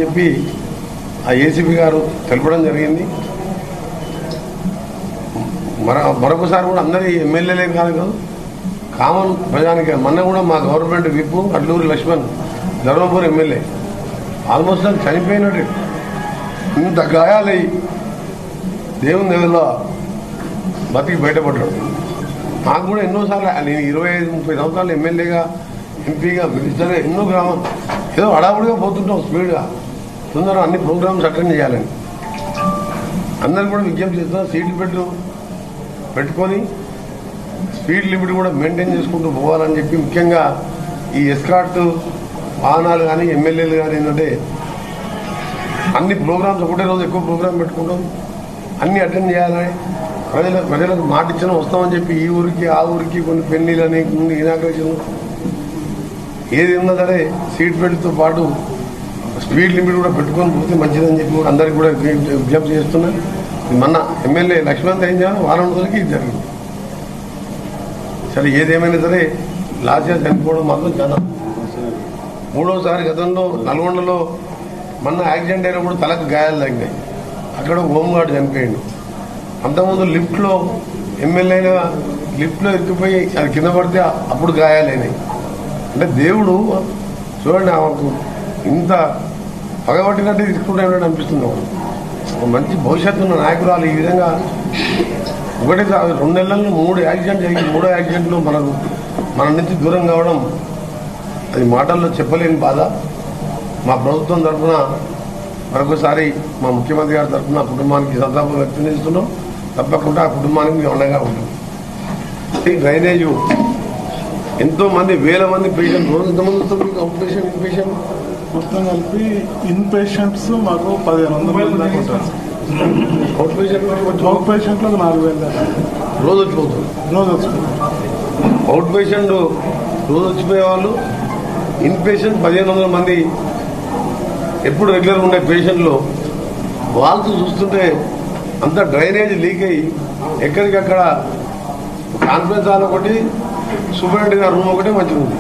చెప్పి ఆ ఏసీపీ గారు తెలపడం జరిగింది. మరొకసారి కూడా అందరి ఎమ్మెల్యేలే కాదు కామన్ ప్రజానికి మొన్న కూడా మా గవర్నమెంట్ విప్పు అడ్లూరి లక్ష్మణ్ ధర్మపూర్ ఎమ్మెల్యే ఆల్మోస్ట్ అది చనిపోయినట్టు ఇంత గాయాలై దేవుని నెలలో బతికి బయటపడ్డాడు. నాకు కూడా ఎన్నోసార్లు నేను 25-30 సంవత్సరాలు ఎమ్మెల్యేగా ఎంపీగా మినిస్టర్గా ఎన్నో గ్రామం ఏదో హడావుడిగా పోతుంటాం స్పీడ్గా తొందరగా అన్ని ప్రోగ్రామ్స్ అటెండ్ చేయాలని అందరు కూడా విజ్ఞప్తి చేస్తున్నారు. సీట్లు పెట్టుకొని స్పీడ్ లిమిట్ కూడా మెయింటైన్ చేసుకుంటూ పోవాలని చెప్పి ముఖ్యంగా ఈ ఎస్కార్ట్ వాహనాలు కానీ ఎమ్మెల్యేలు కానీ ఏంటంటే అన్ని ప్రోగ్రామ్స్ ఒకటే రోజు ఎక్కువ ప్రోగ్రామ్ పెట్టుకుంటాం అన్ని అటెండ్ చేయాలని ప్రజలకు మాట ఇచ్చిన వస్తామని చెప్పి ఈ ఊరికి ఆ ఊరికి కొన్ని పెళ్లిలని కొన్ని ఇనాగ్రేషన్ ఏది ఉన్నా సరే సీట్ బెల్ట్తో పాటు స్పీడ్ లిమిట్ కూడా పెట్టుకొని పోతే మంచిదని చెప్పి కూడా అందరికి కూడా విజ్ఞప్తి చేస్తున్నా. మొన్న ఎమ్మెల్యే లక్ష్మణ్ ఏం చేయాలి వారం రోజులకి ఇది జరిగింది. సరే ఏదేమైనా సరే లాస్ట్ ఇయర్ చనిపోవడం మాత్రం చాలా మూడోసారి గతంలో నల్గొండలో మొన్న యాక్సిడెంట్ అయినప్పుడు తలకు గాయాలు తగ్గినాయి. అక్కడ హోంగార్డు చనిపోయిండు. అంతకుముందు లిఫ్ట్లో ఎమ్మెల్యేగా లిఫ్ట్లో ఎక్కిపోయి అది కింద పడితే అప్పుడు గాయాలైనాయి. అంటే దేవుడు చూడండి ఆమెకు ఇంత పగబట్టినట్టే తీసుకుంటాడు అనిపిస్తుంది. ఒక మంచి భవిష్యత్తు ఉన్న నాయకురాలు ఈ విధంగా ఒకటే 2 నెలల్లో 3 యాక్సిడెంట్ జరిగి 3వ యాక్సిడెంట్లో మన నుంచి దూరం కావడం అది మాటల్లో చెప్పలేని బాధ. మా ప్రభుత్వం తరఫున మరొకసారి మా ముఖ్యమంత్రి గారి తరఫున కుటుంబానికి సంతాపం వ్యక్తం చేస్తున్నాం. తప్పకుండా ఆ కుటుంబానికి అండగా ఉంటుంది. డ్రైనేజు ఎంతో మంది వేల మంది పేషెంట్ రోజు ఎంతమంది వస్తుంది అవుట్ పేషెంట్ ఇన్ పేషెంట్ మొత్తం కలిపి ఇన్ పేషెంట్స్ మాకు 1500 దాకా ఉంటారు. అవుట్ పేషెంట్లకు 4000 రోజు వచ్చిపోతుంది. అవుట్ పేషెంట్ రోజు వచ్చిపోయే వాళ్ళు ఇన్ పేషెంట్ 1500 మంది ఎప్పుడు రెగ్యులర్గా ఉండే పేషెంట్లు వాళ్ళతో చూస్తుంటే అంత డ్రైనేజ్ లీక్ అయ్యి ఎక్కడికక్కడ కాన్ఫరెన్స్ హాల్ ఒకటి సూపరింటెండెంట్ గారి రూమ్ ఒకటే మంచిగా ఉంది.